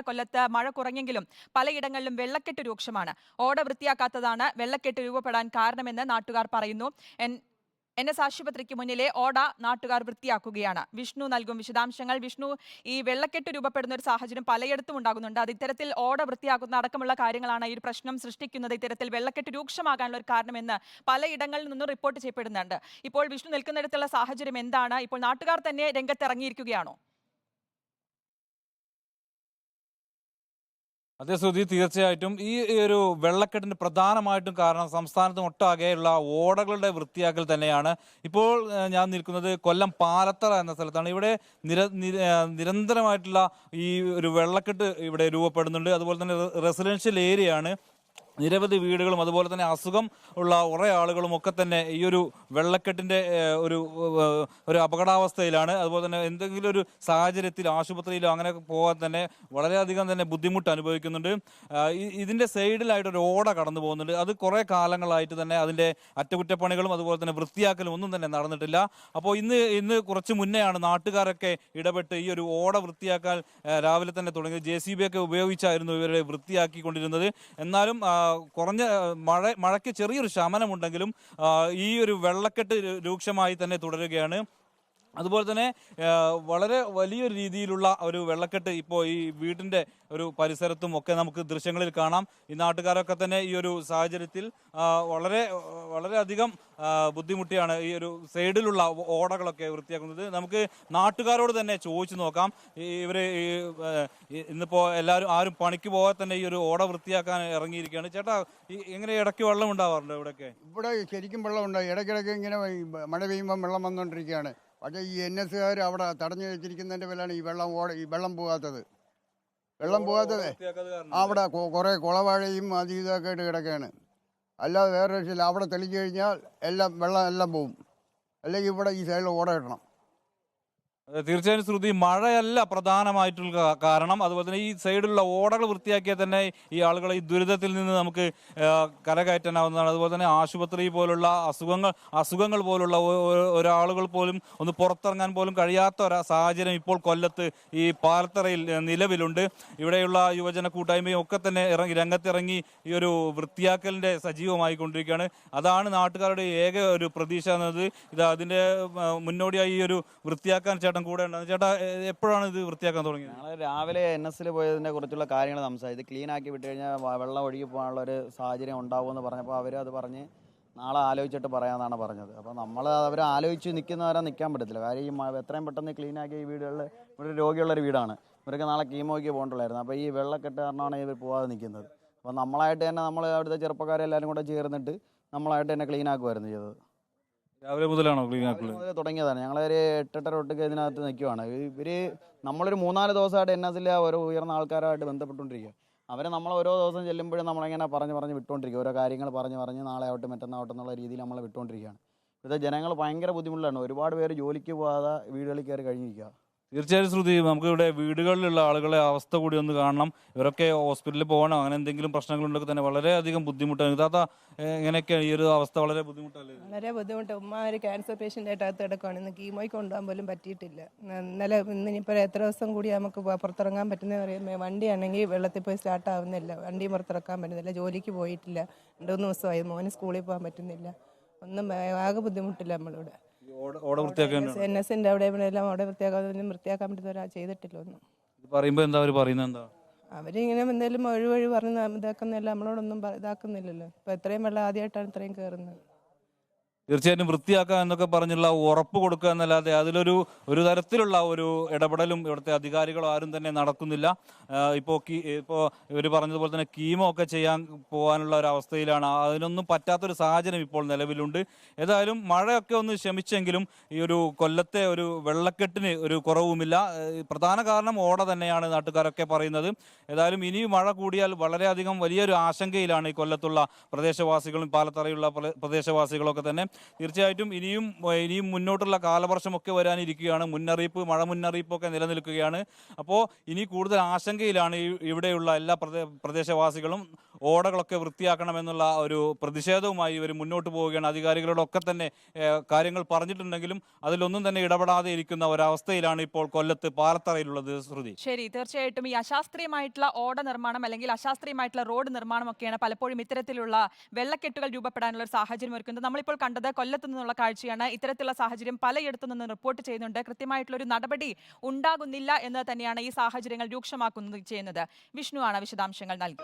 കൊല്ലത്ത് മഴ കുറഞ്ഞെങ്കിലും പലയിടങ്ങളിലും വെള്ളക്കെട്ട് രൂക്ഷമാണ്. ഓട വൃത്തിയാക്കാത്തതാണ് വെള്ളക്കെട്ട് രൂപപ്പെടാൻ കാരണമെന്ന് നാട്ടുകാർ പറയുന്നു. NS ആശുപത്രിക്ക് മുന്നിലെ ഓട നാട്ടുകാർ വൃത്തിയാക്കുകയാണ്. വിഷ്ണു നൽകും വിശദാംശങ്ങൾ. വിഷ്ണു, ഈ വെള്ളക്കെട്ട് രൂപപ്പെടുന്ന ഒരു സാഹചര്യം പലയിടത്തും ഉണ്ടാകുന്നുണ്ട്. അത് ഇത്തരത്തിൽ ഓട വൃത്തിയാക്കുന്ന അടക്കമുള്ള കാര്യങ്ങളാണ് ഈ ഒരു പ്രശ്നം സൃഷ്ടിക്കുന്നത്, ഇത്തരത്തിൽ വെള്ളക്കെട്ട് രൂക്ഷമാകാനുള്ള ഒരു കാരണമെന്ന് പലയിടങ്ങളിൽ നിന്നും റിപ്പോർട്ട് ചെയ്യപ്പെടുന്നുണ്ട്. ഇപ്പോൾ വിഷ്ണു നിൽക്കുന്നിടത്തുള്ള സാഹചര്യം എന്താണ്? ഇപ്പോൾ നാട്ടുകാർ തന്നെ രംഗത്തിറങ്ങിയിരിക്കുകയാണോ? അതെ ശ്രുതി, തീർച്ചയായിട്ടും ഈ ഒരു വെള്ളക്കെട്ടിന് പ്രധാനമായിട്ടും കാരണം സംസ്ഥാനത്ത് ഒട്ടാകെയുള്ള ഓടകളുടെ വൃത്തിയാക്കൽ തന്നെയാണ്. ഇപ്പോൾ ഞാൻ നിൽക്കുന്നത് കൊല്ലം പാലത്തറ എന്ന സ്ഥലത്താണ്. ഇവിടെ നിരന്തരമായിട്ടുള്ള ഈ ഒരു വെള്ളക്കെട്ട് ഇവിടെ രൂപപ്പെടുന്നുണ്ട്. അതുപോലെ തന്നെ റെസിഡൻഷ്യൽ ഏരിയയാണ്. നിരവധി വീടുകളും അതുപോലെ തന്നെ അസുഖം ഉള്ള കുറേ ആളുകളും ഒക്കെ തന്നെ ഈ ഒരു വെള്ളക്കെട്ടിൻ്റെ ഒരു അപകടാവസ്ഥയിലാണ്. അതുപോലെ തന്നെ എന്തെങ്കിലും ഒരു സാഹചര്യത്തിൽ ആശുപത്രിയിലോ അങ്ങനെ പോകാൻ തന്നെ വളരെയധികം തന്നെ ബുദ്ധിമുട്ട് അനുഭവിക്കുന്നുണ്ട്. ഇതിൻ്റെ സൈഡിലായിട്ടൊരു ഓട കടന്നു പോകുന്നുണ്ട്. അത് കുറേ കാലങ്ങളായിട്ട് തന്നെ അതിൻ്റെ അറ്റകുറ്റപ്പണികളും അതുപോലെ തന്നെ വൃത്തിയാക്കലും ഒന്നും തന്നെ നടന്നിട്ടില്ല. അപ്പോൾ ഇന്ന് കുറച്ച് മുന്നെയാണ് നാട്ടുകാരൊക്കെ ഇടപെട്ട് ഈ ഒരു ഓട വൃത്തിയാക്കാൻ രാവിലെ തന്നെ തുടങ്ങി. JCB ഒക്കെ ഉപയോഗിച്ചായിരുന്നു ഇവരെ വൃത്തിയാക്കിക്കൊണ്ടിരുന്നത്. എന്നാലും കുറഞ്ഞ മഴയ്ക്ക് ചെറിയൊരു ശമനമുണ്ടെങ്കിലും ഈ ഒരു വെള്ളക്കെട്ട് രൂക്ഷമായി തന്നെ തുടരുകയാണ്. അതുപോലെ തന്നെ വളരെ വലിയൊരു രീതിയിലുള്ള ഒരു വെള്ളക്കെട്ട് ഇപ്പോൾ ഈ വീടിൻ്റെ ഒരു പരിസരത്തും ഒക്കെ നമുക്ക് ദൃശ്യങ്ങളിൽ കാണാം. ഈ നാട്ടുകാരൊക്കെ തന്നെ ഈ ഒരു സാഹചര്യത്തിൽ വളരെയധികം ബുദ്ധിമുട്ടിയാണ് ഈ ഒരു സൈഡിലുള്ള ഓടകളൊക്കെ വൃത്തിയാക്കുന്നത്. നമുക്ക് നാട്ടുകാരോട് തന്നെ ചോദിച്ചു നോക്കാം. ഇവർ ഇന്നിപ്പോൾ ആരും പണിക്ക് പോകാതെ തന്നെ ഈ ഒരു ഓട വൃത്തിയാക്കാൻ ഇറങ്ങിയിരിക്കുകയാണ്. ചേട്ടാ, എങ്ങനെ ഇടയ്ക്ക് വെള്ളം ഉണ്ടാവാറുണ്ട് ഇവിടെയൊക്കെ? ഇവിടെ ശരിക്കും വെള്ളമുണ്ട്. ഇടയ്ക്കിടയ്ക്ക് ഇങ്ങനെ മഴ പെയ്യുമ്പോൾ വെള്ളം വന്നുകൊണ്ടിരിക്കുകയാണ്. പക്ഷേ ഈ NS അവിടെ തടഞ്ഞു വെച്ചിരിക്കുന്നതിൻ്റെ പേരിലാണ് ഈ വെള്ളം പോകാത്തത്. അവിടെ കുറേ കുളവാഴയും അത് ഇതൊക്കെ ആയിട്ട് കിടക്കുകയാണ്. അല്ലാതെ വേറെ രക്ഷയില്ല. അവിടെ തെളിച്ചു കഴിഞ്ഞാൽ വെള്ളം എല്ലാം പോവും. അല്ലെങ്കിൽ ഇവിടെ ഈ സൈഡിൽ ഓട ഇടണം. തീർച്ചയായും ശ്രുതി, മഴയല്ല പ്രധാനമായിട്ടുള്ള കാരണം. അതുപോലെ തന്നെ ഈ സൈഡിലുള്ള ഓടകൾ വൃത്തിയാക്കിയാൽ തന്നെ ഈ ആളുകളെ ഈ ദുരിതത്തിൽ നിന്ന് നമുക്ക് കരകയറ്റാനാവുന്നതാണ്. അതുപോലെ തന്നെ ആശുപത്രി പോലുള്ള അസുഖങ്ങൾ പോലുള്ള ഒരാളുകൾ പോലും ഒന്ന് പുറത്തിറങ്ങാൻ പോലും കഴിയാത്ത ഒരു സാഹചര്യം ഇപ്പോൾ കൊല്ലത്ത് ഈ പാലത്തറയിൽ നിലവിലുണ്ട്. ഇവിടെയുള്ള യുവജന കൂട്ടായ്മയും ഒക്കെ തന്നെ രംഗത്തിറങ്ങി ഈ ഒരു വൃത്തിയാക്കലിൻ്റെ സജീവമായി കൊണ്ടിരിക്കുകയാണ്. അതാണ് നാട്ടുകാരുടെ ഏക ഒരു പ്രതീക്ഷ എന്നത്. അതിൻ്റെ മുന്നോടിയായി ഈ ഒരു വൃത്തിയാക്കാൻ കൂടെ ഉണ്ടാകും. ചേട്ടാ, എപ്പോഴാണ് ഇത് വൃത്തിയാക്കാൻ തുടങ്ങിയത്? ഞങ്ങൾ രാവിലെ NS പോയതിനെ കുറിച്ചുള്ള കാര്യങ്ങൾ സംസാരിച്ചു. ഇത് ക്ലീൻ ആക്കി വിട്ട് കഴിഞ്ഞാൽ വെള്ളം ഒഴുകി പോകാനുള്ള ഒരു സാഹചര്യം ഉണ്ടാകുമെന്ന് പറഞ്ഞപ്പോൾ അത് പറഞ്ഞ് നാളെ ആലോചിച്ചിട്ട് പറയാമെന്നാണ് പറഞ്ഞത്. അപ്പോൾ അവർ ആലോചിച്ച് നിൽക്കുന്നവരെ നിൽക്കാൻ പറ്റത്തില്ല. കാര്യം ഈ എത്രയും പെട്ടെന്ന് ക്ലീൻ ആക്കിയ ഈ വീടുകളിൽ ഇവിടെ രോഗിയുള്ളൊരു വീടാണ്. ഇവർക്ക് നാളെ കീമോയ്ക്ക് പോകേണ്ടതായിരുന്നു. അപ്പോൾ ഈ വെള്ളക്കെട്ട് കാരണമാണ് ഇവർ പോകാതെ നിൽക്കുന്നത്. അപ്പോൾ നമ്മളായിട്ട് തന്നെ അവിടുത്തെ ചെറുപ്പക്കാരെല്ലാവരും കൂടെ ചേർന്നിട്ട് നമ്മളായിട്ട് തന്നെ ക്ലീൻ ആക്കുമായിരുന്നു ചെയ്തത്. രാവിലെ മുതലാണോ ക്ലീൻ ആക്കുന്നത്? തുടങ്ങിയതാണ്. ഞങ്ങളൊരു 8-8:30 തൊട്ടൊക്കെ ഇതിനകത്ത് നിൽക്കുവാണ്. നമ്മളൊരു 3-4 ദിവസമായിട്ട് NS ഓരോ ഉയർന്ന ആൾക്കാരായിട്ട് ബന്ധപ്പെട്ടുകൊണ്ടിരിക്കുക. അവരെ നമ്മൾ ഓരോ ദിവസം ചെല്ലുമ്പോഴും നമ്മളിങ്ങനെ പറഞ്ഞ് വിട്ടുകൊണ്ടിരിക്കുക. ഓരോ കാര്യങ്ങൾ പറഞ്ഞ് നാളെ ആവട്ടെ മറ്റന്നാവട്ടെ എന്നുള്ള രീതിയിൽ നമ്മൾ വിട്ടുകൊണ്ടിരിക്കുകയാണ്. ഇപ്പോഴത്തെ ജനങ്ങൾ ഭയങ്കര ബുദ്ധിമുട്ടാണ്. ഒരുപാട് പേര് ജോലിക്ക് പോകാതെ വീടുകളിൽ കയറി കഴിഞ്ഞിരിക്കുക. തീർച്ചയായും ശ്രുതി, നമുക്കിവിടെ വീടുകളിലുള്ള ആളുകളെ അവസ്ഥ കൂടി ഒന്ന് കാണണം. ഇവരൊക്കെ ഹോസ്പിറ്റലിൽ പോകണം, അങ്ങനെ എന്തെങ്കിലും പ്രശ്നങ്ങളുണ്ടെങ്കിൽ തന്നെ വളരെയധികം ബുദ്ധിമുട്ടാണ്. ഇതാ എങ്ങനെയൊക്കെയാണ് ഈ ഒരു അവസ്ഥ? വളരെ ബുദ്ധിമുട്ടല്ലേ? വളരെ ബുദ്ധിമുട്ട്. ഉമ്മ ഒരു ക്യാൻസർ പേഷ്യൻ്റ് ആയിട്ട് അകത്ത് കിടക്കുകയാണ്. ഇന്ന് കീമോയ്ക്ക് കൊണ്ടുപോകാൻ പോലും പറ്റിയിട്ടില്ല. ഇന്നിപ്പോൾ എത്ര ദിവസം കൂടി നമുക്ക് പുറത്തിറങ്ങാൻ പറ്റുന്നതെന്ന് പറയുമ്പോൾ വണ്ടിയാണെങ്കിൽ വെള്ളത്തിൽ പോയി സ്റ്റാർട്ട് ആവുന്നില്ല. വണ്ടിയും പുറത്തിറക്കാൻ പറ്റുന്നില്ല. ജോലിക്ക് പോയിട്ടില്ല. 2-3 ദിവസമായി. മോന് സ്കൂളിൽ പോകാൻ പറ്റുന്നില്ല. ഒന്നും ആകെ ബുദ്ധിമുട്ടില്ല നമ്മളിവിടെ. NS അവിടെ എല്ലാം അവിടെ വൃത്തിയാക്കാൻ പറ്റുന്നവരാ ചെയ്തിട്ടില്ല ഒന്നും. അവരിങ്ങനെ എന്തെങ്കിലും ഒഴിവഴി പറഞ്ഞ് ഇതാക്കുന്നില്ല. നമ്മളോടൊന്നും ഇതാക്കുന്നില്ലല്ലോ. ഇപ്പൊ എത്രയും വെള്ളം ആദ്യമായിട്ടാണ് ഇത്രയും കയറുന്നത്. തീർച്ചയായിട്ടും വൃത്തിയാക്കുക എന്നൊക്കെ പറഞ്ഞുള്ള ഉറപ്പ് കൊടുക്കുക എന്നല്ലാതെ ഒരു തരത്തിലുള്ള ഒരു ഇടപെടലും ഇവിടുത്തെ അധികാരികളോ ആരും തന്നെ നടക്കുന്നില്ല. ഇപ്പോൾ ഇവർ പറഞ്ഞതുപോലെ തന്നെ കീമോ ഒക്കെ ചെയ്യാൻ പോകാനുള്ള ഒരു അവസ്ഥയിലാണ്. അതിനൊന്നും പറ്റാത്തൊരു സാഹചര്യം ഇപ്പോൾ നിലവിലുണ്ട്. ഏതായാലും മഴയൊക്കെ ഒന്ന് ശമിച്ചെങ്കിലും ഈ ഒരു കൊല്ലത്തെ ഒരു വെള്ളക്കെട്ടിന് ഒരു കുറവുമില്ല. പ്രധാന കാരണം ഓട തന്നെയാണ് നാട്ടുകാരൊക്കെ പറയുന്നത്. ഏതായാലും ഇനിയും മഴ കൂടിയാൽ വളരെയധികം വലിയൊരു ആശങ്കയിലാണ് ഈ കൊല്ലത്തുള്ള പ്രദേശവാസികളും പാലത്തറയുള്ള പ്രദേശവാസികളൊക്കെ തന്നെ. തീർച്ചയായിട്ടും ഇനിയും മുന്നോട്ടുള്ള കാലവർഷമൊക്കെ വരാനിരിക്കുകയാണ്. മഴ മുന്നറിയിപ്പൊക്കെ നിലനിൽക്കുകയാണ്. അപ്പോൾ ഇനി കൂടുതൽ ആശങ്കയിലാണ് ഇവിടെയുള്ള എല്ലാ പ്രദേശവാസികളും. ഓടകളൊക്കെ വൃത്തിയാക്കണമെന്നുള്ള ഒരു പ്രതിഷേധവുമായി ഇവർ മുന്നോട്ട് പോവുകയാണ്. അധികാരികളോടൊക്കെ തന്നെ കാര്യങ്ങൾ പറഞ്ഞിട്ടുണ്ടെങ്കിലും അതിലൊന്നും തന്നെ ഇടപെടാതെ ഇരിക്കുന്ന ഒരവസ്ഥയിലാണ് ഇപ്പോൾ കൊല്ലത്ത് പാലത്തറയിലുള്ളത്. ശ്രുതി, ശരി, തീർച്ചയായിട്ടും ഈ അശാസ്ത്രീയമായിട്ടുള്ള ഓട നിർമ്മാണം അല്ലെങ്കിൽ അശാസ്ത്രീയമായിട്ടുള്ള റോഡ് നിർമ്മാണം ഒക്കെയാണ് പലപ്പോഴും ഇത്തരത്തിലുള്ള വെള്ളക്കെട്ടുകൾ രൂപപ്പെടാനുള്ള ഒരു സാഹചര്യം ഒരുക്കുന്നത്. നമ്മളിപ്പോൾ കണ്ടത് കൊല്ലത്ത് നിന്നുള്ള കാഴ്ചയാണ്. ഇത്തരത്തിലുള്ള സാഹചര്യം പലയിടത്തു നിന്ന് റിപ്പോർട്ട് ചെയ്യുന്നുണ്ട്. കൃത്യമായിട്ടുള്ള ഒരു നടപടി ഉണ്ടാകുന്നില്ല എന്ന് തന്നെയാണ് ഈ സാഹചര്യങ്ങൾ രൂക്ഷമാക്കുന്നത് ചെയ്യുന്നത്. വിഷ്ണുവാണ് വിശദാംശങ്ങൾ നൽകി.